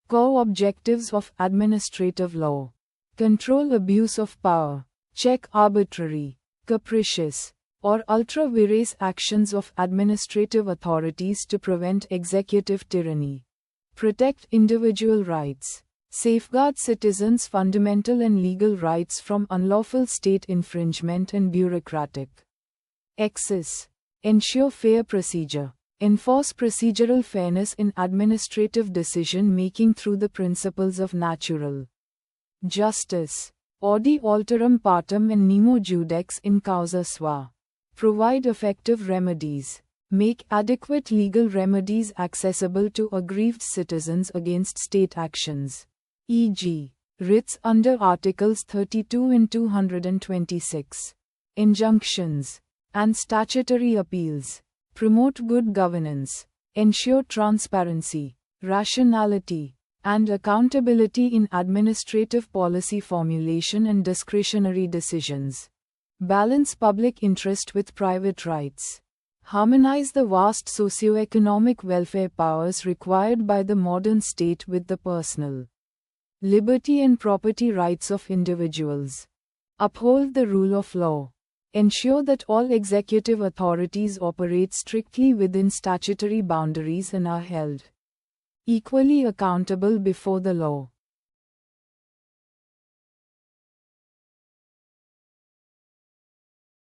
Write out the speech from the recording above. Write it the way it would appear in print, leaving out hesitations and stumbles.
Core objectives of administrative law. Control abuse of power. Check arbitrary, capricious, or ultra-vires actions of administrative authorities to prevent executive tyranny. Protect individual rights. Safeguard citizens' fundamental and legal rights from unlawful state infringement and bureaucratic excess. Ensure fair procedure. Enforce procedural fairness in administrative decision-making through the principles of natural justice. Audi alterum partem and nemo judex in causa sua. Provide effective remedies. Make adequate legal remedies accessible to aggrieved citizens against state actions, e.g., writs under Articles 32 and 226, injunctions, and statutory appeals. Promote good governance. Ensure transparency, rationality, and accountability in administrative policy formulation and discretionary decisions. Balance public interest with private rights. Harmonize the vast socio-economic welfare powers required by the modern state with the personal liberty and property rights of individuals. Uphold the rule of law. Ensure that all executive authorities operate strictly within statutory boundaries and are held equally accountable before the law.